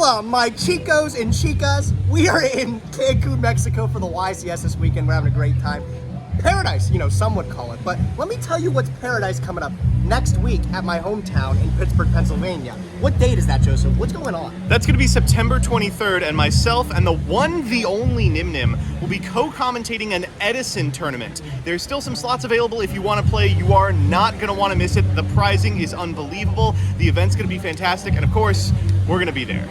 Hola, my chicos and chicas. We are in Cancun, Mexico for the YCS this weekend. We're having a great time. Paradise, some would call it. But let me tell you what's paradise coming up next week at my hometown in Pittsburgh, Pennsylvania. What date is that, Joseph? What's going on? That's going to be September 23rd, and myself and the only Nim Nim will be co-commentating an EDISON tournament. There's still some slots available if you want to play. You are not going to want to miss it. The prizing is unbelievable. The event's going to be fantastic, and of course, we're going to be there.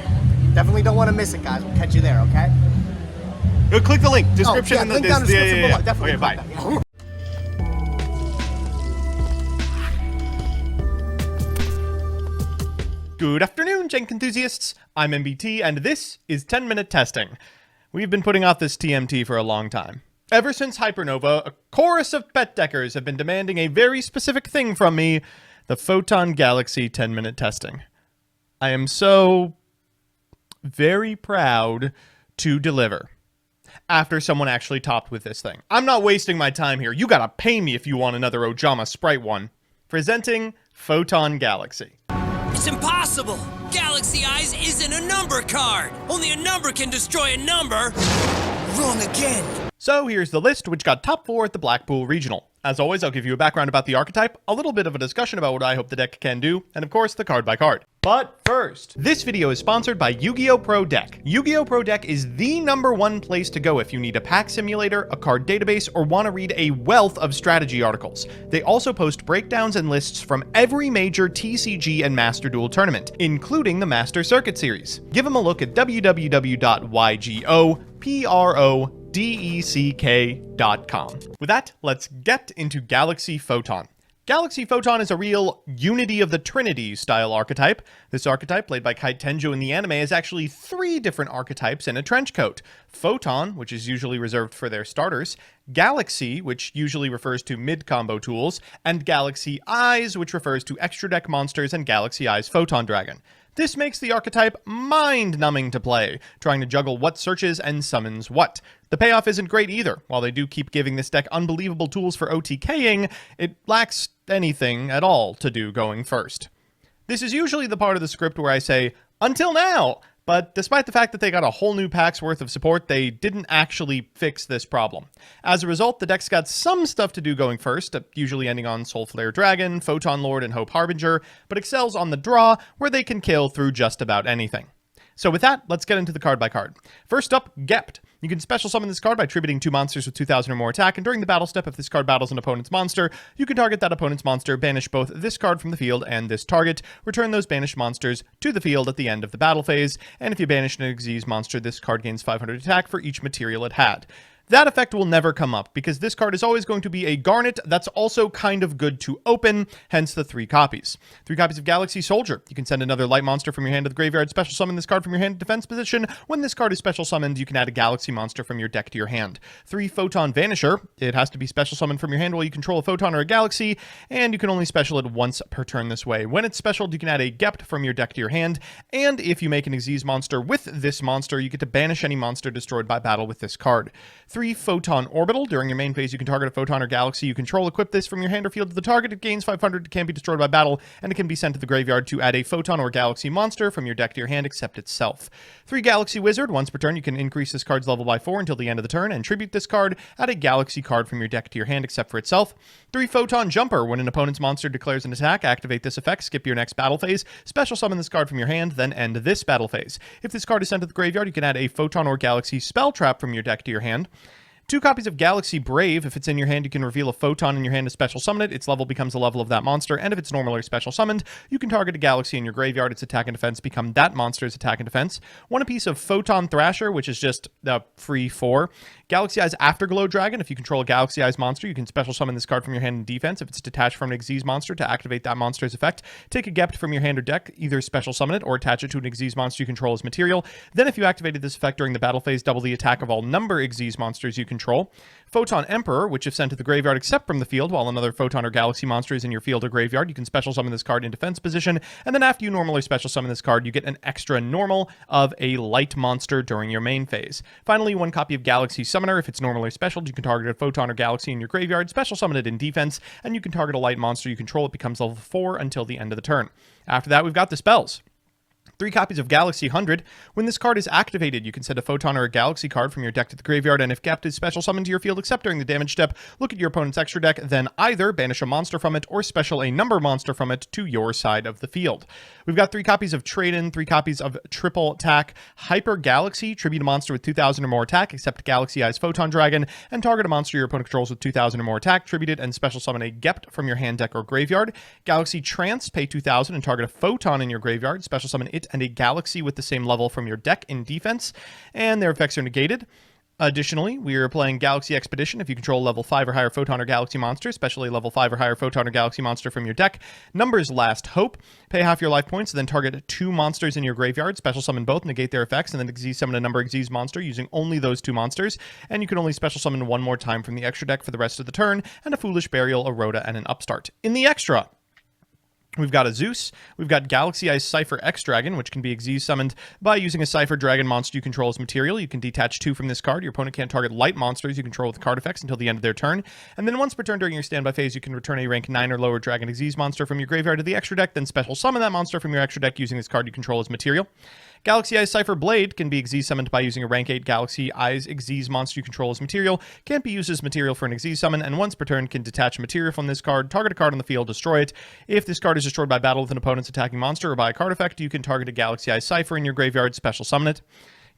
Definitely don't want to miss it, guys. We'll catch you there, okay? Click the link, description in the link down description below. Definitely. Okay, bye. That, Good afternoon, Jank enthusiasts. I'm MBT, and this is 10-Minute Testing. We've been putting off this TMT for a long time. Ever since Hypernova, a chorus of pet deckers have been demanding a very specific thing from me, the Photon Galaxy 10-Minute Testing. I am so very proud to deliver after someone actually topped with this thing. I'm not wasting my time here. You gotta pay me if you want another Ojama Sprite one. Presenting Photon Galaxy. It's impossible! Galaxy Eyes isn't a number card! Only a number can destroy a number! Wrong again! So here's the list, which got top 4 at the Blackpool Regional. As always, I'll give you a background about the archetype, a little bit of a discussion about what I hope the deck can do, and of course, the card by card. But first, this video is sponsored by Yu-Gi-Oh! Pro Deck. Yu-Gi-Oh! Pro Deck is the #1 place to go if you need a pack simulator, a card database, or want to read a wealth of strategy articles. They also post breakdowns and lists from every major TCG and Master Duel tournament, including the Master Circuit series. Give them a look at www.ygoprodeck.com. With that, let's get into Galaxy Photon. Galaxy Photon is a real Unity of the Trinity style archetype. This archetype, played by Kite Tenjo in the anime, is actually 3 different archetypes in a trench coat. Photon, which is usually reserved for their starters, Galaxy, which usually refers to mid-combo tools, and Galaxy Eyes, which refers to extra deck monsters and Galaxy Eyes Photon Dragon. This makes the archetype mind-numbing to play, trying to juggle what searches and summons what. The payoff isn't great either. While they do keep giving this deck unbelievable tools for OTKing, it lacks anything at all to do going first. This is usually the part of the script where I say, until now! But despite the fact that they got a whole new pack's worth of support, they didn't actually fix this problem. As a result, the deck's got some stuff to do going first, usually ending on Soulflare Dragon, Photon Lord, and Hope Harbinger, but excels on the draw, where they can kill through just about anything. So with that, let's get into the card by card. First up, Gept. You can special summon this card by tributing 2 monsters with 2,000 or more attack, and during the battle step, if this card battles an opponent's monster, you can target that opponent's monster, banish both this card from the field and this target, return those banished monsters to the field at the end of the battle phase, and if you banish an Xyz monster, this card gains 500 attack for each material it had. That effect will never come up, because this card is always going to be a Garnet that's also kind of good to open, hence the 3 copies. 3 copies of Galaxy Soldier. You can send another light monster from your hand to the graveyard, special summon this card from your hand to defense position. When this card is special summoned, you can add a Galaxy monster from your deck to your hand. 3 Photon Vanisher. It has to be special summoned from your hand while you control a Photon or a Galaxy, and you can only special it once per turn this way. When it's specialed, you can add a Gept from your deck to your hand, and if you make an Xyz monster with this monster, you get to banish any monster destroyed by battle with this card. 3 Photon Orbital. During your main phase, you can target a Photon or Galaxy you control. Equip this from your hand or field to the target. It gains 500, it can't be destroyed by battle, and it can be sent to the graveyard to add a Photon or Galaxy monster from your deck to your hand, except itself. 3 Galaxy Wizard. Once per turn, you can increase this card's level by 4 until the end of the turn, and tribute this card, add a Galaxy card from your deck to your hand, except for itself. 3 Photon Jumper. When an opponent's monster declares an attack, activate this effect, skip your next battle phase, special summon this card from your hand, then end this battle phase. If this card is sent to the graveyard, you can add a Photon or Galaxy spell trap from your deck to your hand. 2 copies of Galaxy Brave. If it's in your hand, you can reveal a Photon in your hand to special summon it. Its level becomes the level of that monster, and if it's normal or special summoned, you can target a Galaxy in your graveyard. Its attack and defense become that monster's attack and defense. 1 apiece of Photon Thrasher, which is just free 4. Galaxy Eyes Afterglow Dragon. If you control a Galaxy Eyes monster, you can special summon this card from your hand in defense. If it's detached from an Xyz monster, to activate that monster's effect, take a Gept from your hand or deck, either special summon it or attach it to an Xyz monster you control as material. Then if you activated this effect during the battle phase, double the attack of all number Xyz monsters you control. Photon Emperor, which if sent to the graveyard except from the field, while another Photon or Galaxy monster is in your field or graveyard, you can special summon this card in defense position, and then after you normal or special summon this card, you get an extra normal of a light monster during your main phase. Finally, 1 copy of Galaxy Summoner. If it's normal or special, you can target a Photon or Galaxy in your graveyard, special summon it in defense, and you can target a light monster you control. It becomes level 4 until the end of the turn. After that, we've got the spells. 3 copies of Galaxy 100. When this card is activated, you can send a Photon or a Galaxy card from your deck to the graveyard, and if kept, is special summoned to your field except during the damage step. Look at your opponent's extra deck, then either banish a monster from it or special a number monster from it to your side of the field. We've got 3 copies of Trade-In, 3 copies of Triple Attack, Hyper Galaxy, tribute a monster with 2,000 or more attack, except Galaxy Eyes Photon Dragon, and target a monster your opponent controls with 2,000 or more attack, tribute it, and special summon a Gept from your hand, deck, or graveyard. Galaxy Trance, pay 2,000 and target a Photon in your graveyard, special summon it and a Galaxy with the same level from your deck in defense, and their effects are negated. Additionally, we are playing Galaxy Expedition. If you control a level 5 or higher Photon or Galaxy monster, especially level 5 or higher Photon or Galaxy monster from your deck. Numbers Last Hope. Pay half your life points, then target 2 monsters in your graveyard. Special summon both, negate their effects, and then Xyz summon a number Xyz monster using only those 2 monsters. And you can only special summon 1 more time from the extra deck for the rest of the turn, and a Foolish Burial, a Rhoda, and an Upstart. In the extra, we've got a Zeus, we've got Galaxy Eyes Cypher X Dragon, which can be Xyz summoned by using a Cypher Dragon monster you control as material. You can detach 2 from this card. Your opponent can't target light monsters you control with card effects until the end of their turn. And then once per turn during your standby phase, you can return a rank 9 or lower Dragon Xyz monster from your graveyard to the extra deck, then special summon that monster from your extra deck using this card you control as material. Galaxy Eyes Cypher Blade can be Xyz summoned by using a rank 8 Galaxy Eyes Xyz monster you control as material, can't be used as material for an Xyz summon, and once per turn can detach material from this card, target a card on the field, destroy it. If this card is destroyed by battle with an opponent's attacking monster or by a card effect, you can target a Galaxy Eyes Cypher in your graveyard, special summon it.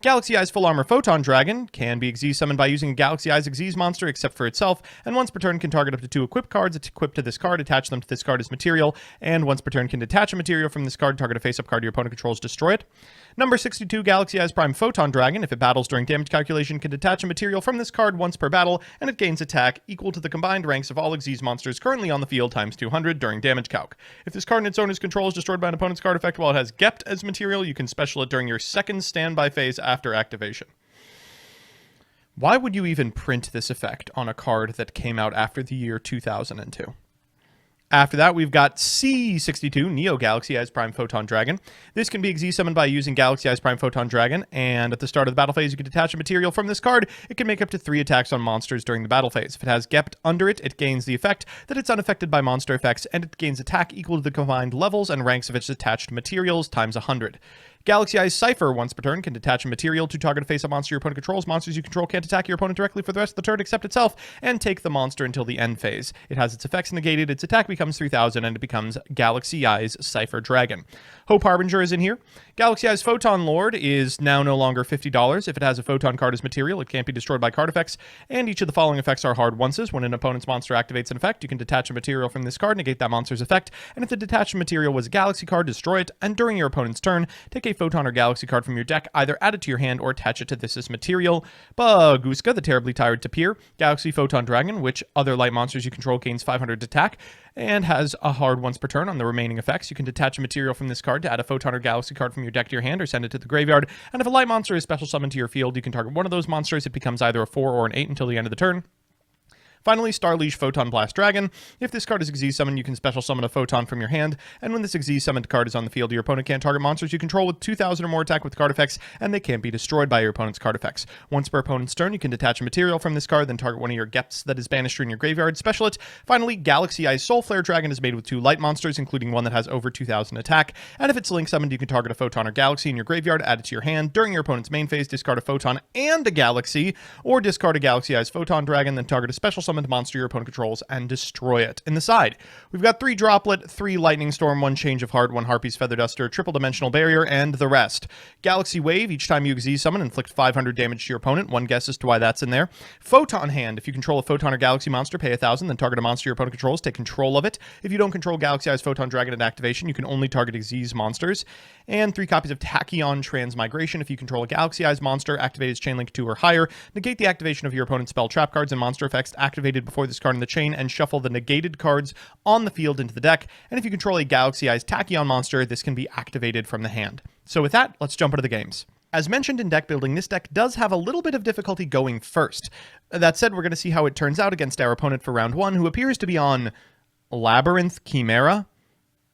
Galaxy Eyes Full Armor Photon Dragon can be Xyz summoned by using a Galaxy Eyes Xyz monster except for itself, and once per turn can target up to 2 equipped cards equipped to this card, attach them to this card as material, and once per turn can detach a material from this card, target a face-up card your opponent controls, destroy it. Number 62, Galaxy Eyes Prime Photon Dragon. If it battles during damage calculation, can detach a material from this card once per battle, and it gains attack equal to the combined ranks of all Xyz monsters currently on the field times 200 during damage calc. If this card in its owner's control is destroyed by an opponent's card effect while it has Gept as material, you can special it during your second standby phase after activation. Why would you even print this effect on a card that came out after the year 2002? After that, we've got C62, Neo Galaxy Eyes Prime Photon Dragon. This can be Xyz summoned by using Galaxy Eyes Prime Photon Dragon, and at the start of the battle phase, you can detach a material from this card. It can make up to 3 attacks on monsters during the battle phase. If it has Gept under it, it gains the effect that it's unaffected by monster effects, and it gains attack equal to the combined levels and ranks of its attached materials times 100. Galaxy Eyes Cypher, once per turn, can detach a material to target a face-up monster your opponent controls. Monsters you control can't attack your opponent directly for the rest of the turn except itself, and take the monster until the end phase. It has its effects negated, its attack becomes 3,000, and it becomes Galaxy Eyes Cypher Dragon. Hope Harbinger is in here. Galaxy Eyes Photon Lord is now no longer $50. If it has a Photon card as material, it can't be destroyed by card effects, and each of the following effects are hard onces. When an opponent's monster activates an effect, you can detach a material from this card, negate that monster's effect, and if the detached material was a Galaxy card, destroy it, and during your opponent's turn, take a Photon or Galaxy card from your deck, either add it to your hand or attach it to this as material. Baguska, the Terribly Tired Tapir, Galaxy Photon Dragon, which other light monsters you control gains 500 attack, and has a hard once per turn on the remaining effects. You can detach a material from this card to add a Photon or Galaxy card from your deck to your hand or send it to the graveyard, and if a light monster is special summoned to your field, you can target one of those monsters. It becomes either a 4 or an 8 until the end of the turn. Finally, Starliege Photon Blast Dragon. If this card is Xyz summoned, you can special summon a Photon from your hand, and when this Xyz summoned card is on the field, your opponent can't target monsters you control with 2,000 or more attack with card effects, and they can't be destroyed by your opponent's card effects. Once per opponent's turn, you can detach a material from this card, then target one of your Gepts that is banished in your graveyard, special it. Finally, Galaxy Eyes Soul Flare Dragon is made with 2 light monsters, including one that has over 2,000 attack, and if it's link summoned, you can target a Photon or Galaxy in your graveyard, add it to your hand. During your opponent's main phase, discard a Photon and a Galaxy, or discard a Galaxy Eyes Photon Dragon, then target a special summoned monster your opponent controls and destroy it. In the side, we've got 3 Droplet, 3 Lightning Storm, 1 Change of Heart, 1 Harpy's Feather Duster, Triple Dimensional Barrier, and the rest. Galaxy Wave, each time you Xyz summon, inflict 500 damage to your opponent. One guess as to why that's in there. Photon Hand, if you control a Photon or Galaxy monster, pay 1,000, then target a monster your opponent controls, take control of it. If you don't control Galaxy Eyes Photon Dragon at activation, you can only target Xyz monsters. And 3 copies of Tachyon Transmigration. If you control a Galaxy Eyes monster, activate its Chainlink 2 or higher, negate the activation of your opponent's spell, trap cards, and monster effects activated before this card in the chain, and shuffle the negated cards on the field into the deck. And if you control a Galaxy Eyes Tachyon monster, this can be activated from the hand. So with that, let's jump into the games. As mentioned in deck building, this deck does have a little bit of difficulty going first. That said, we're going to see how it turns out against our opponent for round 1, who appears to be on Labyrinth Chimera.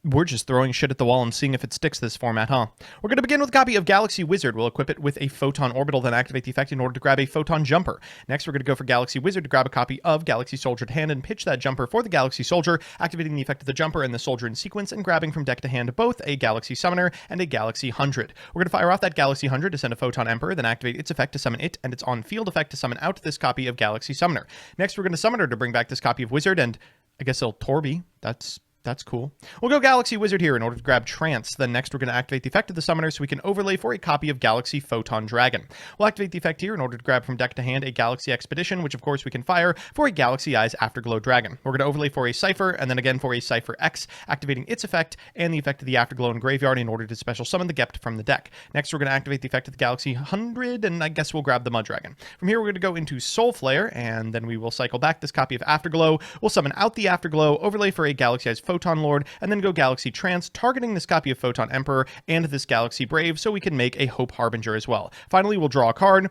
We're just throwing shit at the wall and seeing if it sticks this format, huh? We're going to begin with a copy of Galaxy Wizard. We'll equip it with a Photon Orbital, then activate the effect in order to grab a Photon Jumper. Next, we're going to go for Galaxy Wizard to grab a copy of Galaxy Soldier to hand and pitch that jumper for the Galaxy Soldier, activating the effect of the jumper and the soldier in sequence and grabbing from deck to hand both a Galaxy Summoner and a Galaxy 100. We're going to fire off that Galaxy 100 to send a Photon Emperor, then activate its effect to summon it and its on-field effect to summon out this copy of Galaxy Summoner. Next, we're going to summon her to bring back this copy of Wizard, and I guess it'll Torby. That's cool. We'll go Galaxy Wizard here in order to grab Trance. Then next we're going to activate the effect of the summoner so we can overlay for a copy of Galaxy Photon Dragon. We'll activate the effect here in order to grab from deck to hand a Galaxy Expedition, which of course we can fire for a Galaxy Eyes Afterglow Dragon. We're going to overlay for a Cypher and then again for a Cypher X, activating its effect and the effect of the Afterglow in Graveyard in order to special summon the Gept from the deck. Next we're going to activate the effect of the Galaxy 100 and I guess we'll grab the Mud Dragon. From here we're going to go into Soul Flare and then we will cycle back this copy of Afterglow. We'll summon out the Afterglow, overlay for a Galaxy Eyes Photon Lord, and then go Galaxy Trance, targeting this copy of Photon Emperor and this Galaxy Brave so we can make a Hope Harbinger as well. Finally, we'll draw a card.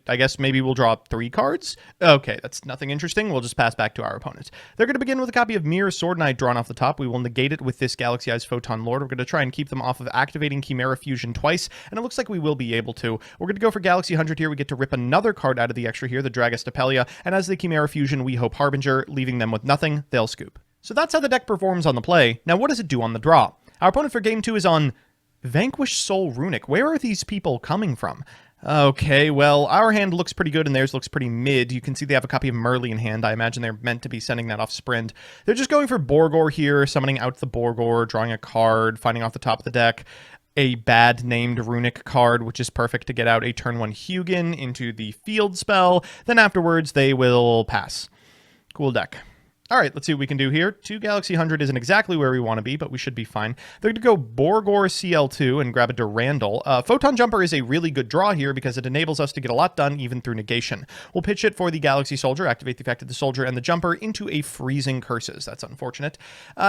I guess maybe we'll draw 3 cards? Okay, that's nothing interesting. We'll just pass back to our opponent. They're going to begin with a copy of Mirror Sword Knight drawn off the top. We will negate it with this Galaxy Eyes Photon Lord. We're going to try and keep them off of activating Chimera Fusion twice, and it looks like we will be able to. We're going to go for Galaxy 100 here. We get to rip another card out of the extra here, the Dragastapelia, and as the Chimera Fusion, we Hope Harbinger, leaving them with nothing. They'll scoop. So that's how the deck performs on the play. Now, what does it do on the draw? Our opponent for Game 2 is on Vanquish Soul Runic. Where are these people coming from? Okay, well, our hand looks pretty good and theirs looks pretty mid. You can see they have a copy of Merly in hand. I imagine they're meant to be sending that off Sprint. They're just going for Borgor here, summoning out the Borgor, drawing a card, finding off the top of the deck a bad named Runic card, which is perfect to get out a turn 1 Hugin into the field spell. Then afterwards, they will pass. Cool deck. All right, let's see what we can do here. 2 Galaxy 100 isn't exactly where we want to be, but we should be fine. They're going to go Borgor CL2 and grab a Durandal. Photon Jumper is a really good draw here because it enables us to get a lot done even through negation. We'll pitch it for the Galaxy Soldier, activate the effect of the Soldier and the Jumper into a Freezing Curses. That's unfortunate.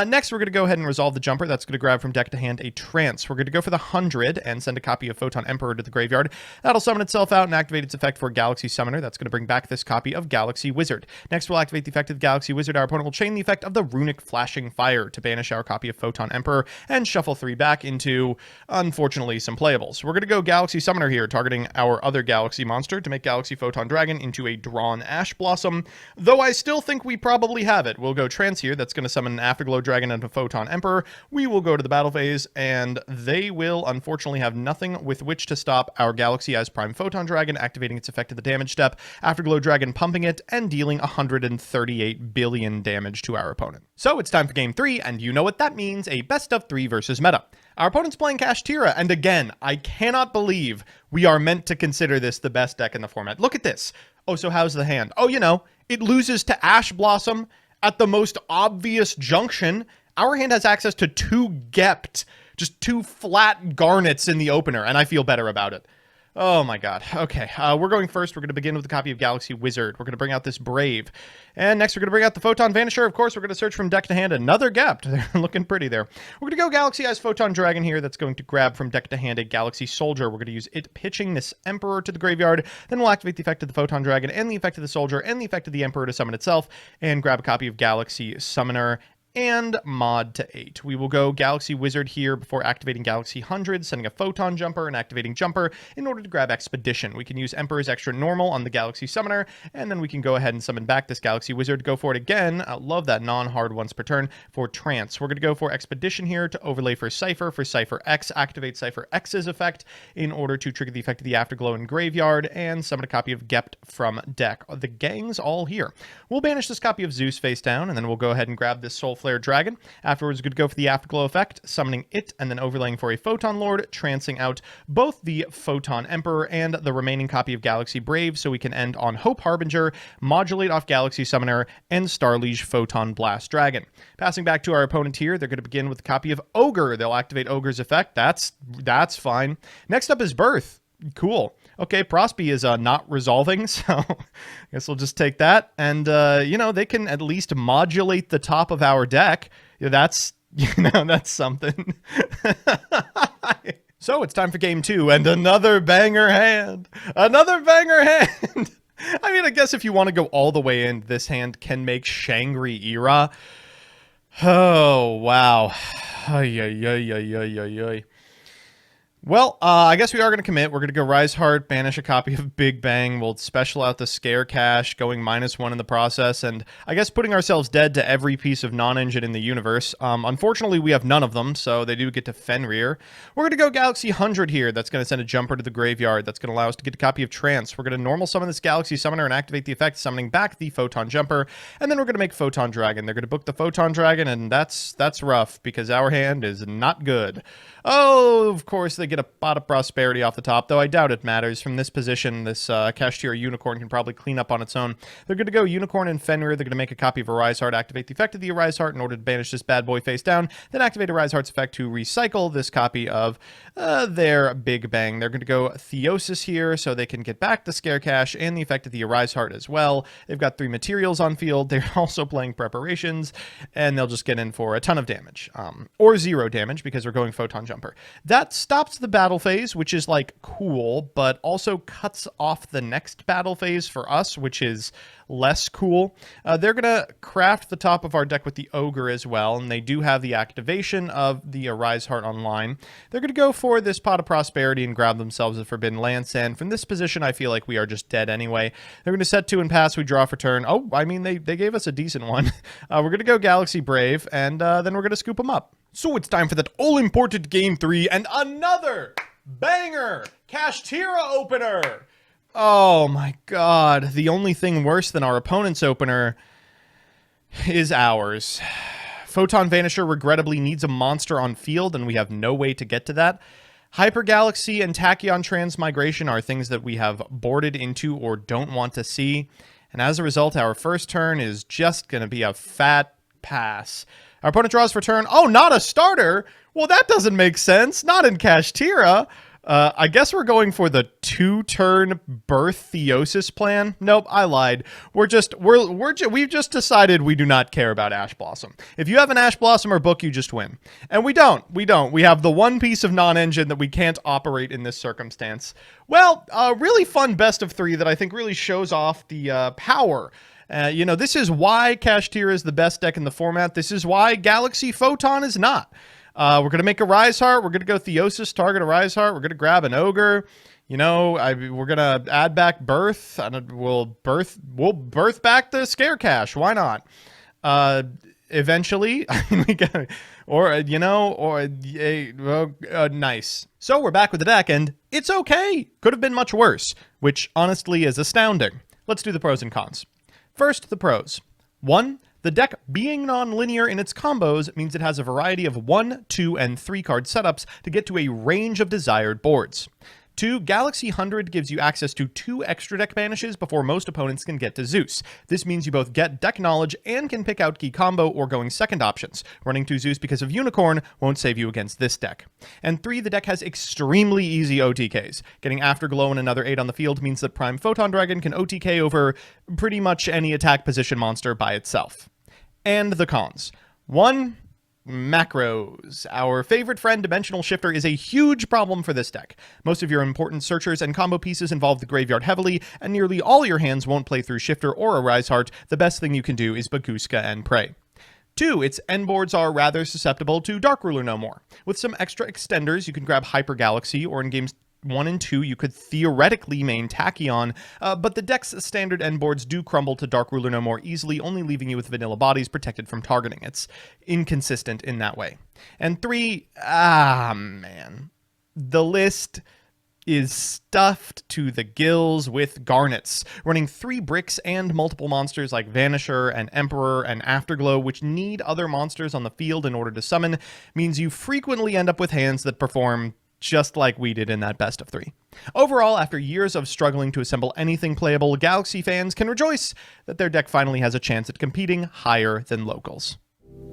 Next, we're going to go ahead and resolve the Jumper. That's going to grab from deck to hand a Trance. We're going to go for the 100 and send a copy of Photon Emperor to the graveyard. That'll summon itself out and activate its effect for Galaxy Summoner. That's going to bring back this copy of Galaxy Wizard. Next, we'll activate the effect of the Galaxy Wizard. Our opponent will chain the effect of the Runic Flashing Fire to banish our copy of Photon Emperor and shuffle 3 back into, unfortunately, some playables. We're going to go Galaxy Summoner here, targeting our other Galaxy monster to make Galaxy Photon Dragon into a drawn Ash Blossom, though I still think we probably have it. We'll go Trance here. That's going to summon an Afterglow Dragon and a Photon Emperor. We will go to the battle phase, and they will unfortunately have nothing with which to stop our Galaxy Eyes Prime Photon Dragon, activating its effect at the damage step, Afterglow Dragon pumping it, and dealing 138 billion damage to our opponent. So it's time for Game 3, and you know what that means, a best of 3 versus meta. Our opponent's playing Kashtira, and again, I cannot believe we are meant to consider this the best deck in the format. Look at this. Oh, so how's the hand? Oh, you know, it loses to Ash Blossom at the most obvious junction. Our hand has access to 2 Gept, just 2 flat Garnets in the opener, and I feel better about it. Oh my god. Okay, we're going first. We're going to begin with a copy of Galaxy Wizard. We're going to bring out this Brave. And next we're going to bring out the Photon Vanisher. Of course, we're going to search from deck to hand another Gept. They're looking pretty there. We're going to go Galaxy Eyes Photon Dragon here. That's going to grab from deck to hand a Galaxy Soldier. We're going to use it pitching this Emperor to the graveyard. Then we'll activate the effect of the Photon Dragon and the effect of the Soldier and the effect of the Emperor to summon itself and grab a copy of Galaxy Summoner and mod to 8. We will go Galaxy Wizard here before activating Galaxy 100, sending a Photon Jumper and activating Jumper in order to grab Expedition. We can use Emperor's Extra Normal on the Galaxy Summoner, and then we can go ahead and summon back this Galaxy Wizard. Go for it again. I love that non-hard once per turn for Trance. We're going to go for Expedition here to overlay for Cypher X, activate Cypher X's effect in order to trigger the effect of the Afterglow in Graveyard, and summon a copy of Gept from deck. The gang's all here. We'll banish this copy of Zeus face down, and then we'll go ahead and grab this Soul Flare Dragon. Afterwards, we could go for the Afterglow effect, summoning it, and then overlaying for a Photon Lord, trancing out both the Photon Emperor and the remaining copy of Galaxy Brave, so we can end on Hope Harbinger, modulate off Galaxy Summoner, and Starliege Photon Blast Dragon. Passing back to our opponent here, they're going to begin with a copy of Ogre. They'll activate Ogre's effect. That's fine. Next up is Birth. Cool. Okay, Prosby is not resolving, so I guess we'll just take that. And, you know, they can at least modulate the top of our deck. That's, that's something. So it's time for Game 2, and another banger hand. Another banger hand. I mean, I guess if you want to go all the way in, this hand can make Shangri-Era. Oh, wow. Ay, ay, ay, ay, ay, ay, ay. Well, I guess we are going to commit. We're going to go Rise Heart, banish a copy of Big Bang. We'll special out the Scare Cache, going -1 in the process, and I guess putting ourselves dead to every piece of non-engine in the universe. Unfortunately, we have none of them, so they do get to Fenrir. We're going to go Galaxy 100 here. That's going to send a jumper to the graveyard. That's going to allow us to get a copy of Trance. We're going to normal summon this Galaxy Summoner and activate the effect, summoning back the Photon Jumper, and then we're going to make Photon Dragon. They're going to book the Photon Dragon, and that's rough, because our hand is not good. Oh, of course, they get a pot of prosperity off the top, though I doubt it matters. From this position, this Cashier Unicorn can probably clean up on its own. They're going to go Unicorn and Fenrir. They're going to make a copy of Arise Heart, activate the effect of the Arise Heart in order to banish this bad boy face down, then activate Arise Heart's effect to recycle this copy of their Big Bang. They're going to go Theosis here, so they can get back the Scare Cache and the effect of the Arise Heart as well. They've got 3 materials on field. They're also playing Preparations, and they'll just get in for a ton of damage. Or 0 damage, because we're going Photon Jumper. That stops the battle phase, which is like cool, but also cuts off the next battle phase for us, which is less cool. They're going to craft the top of our deck with the Ogre as well, and they do have the activation of the Arise Heart online. They're going to go for this Pot of Prosperity and grab themselves a Forbidden Lance, and from this position, I feel like we are just dead anyway. They're going to set 2 and pass. We draw for turn. Oh, I mean, they gave us a decent one. We're going to go Galaxy Brave, and then we're going to scoop them up. So it's time for that all-important Game 3 and another banger Kashtira opener. Oh my god. The only thing worse than our opponent's opener is ours. Photon Vanisher regrettably needs a monster on field, and we have no way to get to that. Hyper Galaxy and Tachyon Transmigration are things that we have boarded into or don't want to see. And as a result, our first turn is just going to be a fat pass. Our opponent draws for turn. Oh, not a starter? Well, that doesn't make sense. Not in Kashtira. I guess we're going for the 2-turn Birth Theosis plan. Nope, I lied. We've just decided we do not care about Ash Blossom. If you have an Ash Blossom or book, you just win. And we don't. We have the one piece of non-engine that we can't operate in this circumstance. Well, a really fun best of 3 that I think really shows off the power. This is why Kashtira is the best deck in the format. This is why Galaxy Photon is not. We're going to make a Rise Heart. We're going to go Theosis, target a Rise Heart. We're going to grab an Ogre. We're going to add back Birth. And we'll birth back the Scare Cache. Why not? Eventually, nice. So we're back with the deck, and it's okay. Could have been much worse, which honestly is astounding. Let's do the pros and cons. First, the pros. 1. The deck being non-linear in its combos means it has a variety of 1, 2, and 3 card setups to get to a range of desired boards. 2. Galaxy 100 gives you access to 2 extra deck banishes before most opponents can get to Zeus. This means you both get deck knowledge and can pick out key combo or going second options. Running 2 Zeus because of Unicorn won't save you against this deck. And 3. The deck has extremely easy OTKs. Getting Afterglow and another 8 on the field means that Prime Photon Dragon can OTK over pretty much any attack position monster by itself. And the cons. 1. Macros. Our favorite friend, Dimensional Shifter, is a huge problem for this deck. Most of your important searchers and combo pieces involve the graveyard heavily, and nearly all your hands won't play through Shifter or a Rise Heart. The best thing you can do is Baguska and Prey. 2. Its end boards are rather susceptible to Dark Ruler No More. With some extra extenders, you can grab Hyper Galaxy, or in games 1 and 2, you could theoretically main Tachyon, but the deck's standard end boards do crumble to Dark Ruler No More easily, only leaving you with vanilla bodies protected from targeting. It's inconsistent in that way. And 3, man. The list is stuffed to the gills with garnets. Running 3 bricks and multiple monsters like Vanisher and Emperor and Afterglow, which need other monsters on the field in order to summon, means you frequently end up with hands that perform just like we did in that best of 3. Overall, after years of struggling to assemble anything playable, Galaxy fans can rejoice that their deck finally has a chance at competing higher than locals.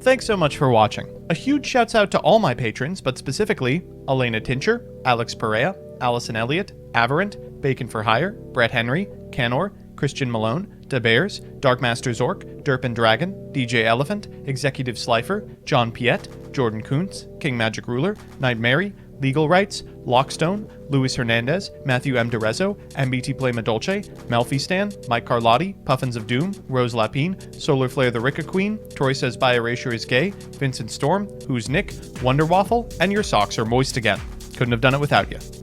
Thanks so much for watching. A huge shouts out to all my patrons, but specifically Elena Tincher, Alex Perea, Allison Elliott, Averant, Bacon for Hire, Brett Henry, Canor, Christian Malone, DeBears, Darkmaster Zork, Derpin Dragon, DJ Elephant, Executive Slifer, John Piet, Jordan Kuntz, King Magic Ruler, Night Mary, Legal Rights, Lockstone, Luis Hernandez, Matthew M. DeRezzo, MBT Play Madolce, Melfi Stan, Mike Carlotti, Puffins of Doom, Rose Lapine, Solar Flare the Ricka Queen, Troy Says By Erasure is Gay, Vincent Storm, Who's Nick, Wonder Waffle, and Your Socks Are Moist Again. Couldn't have done it without you.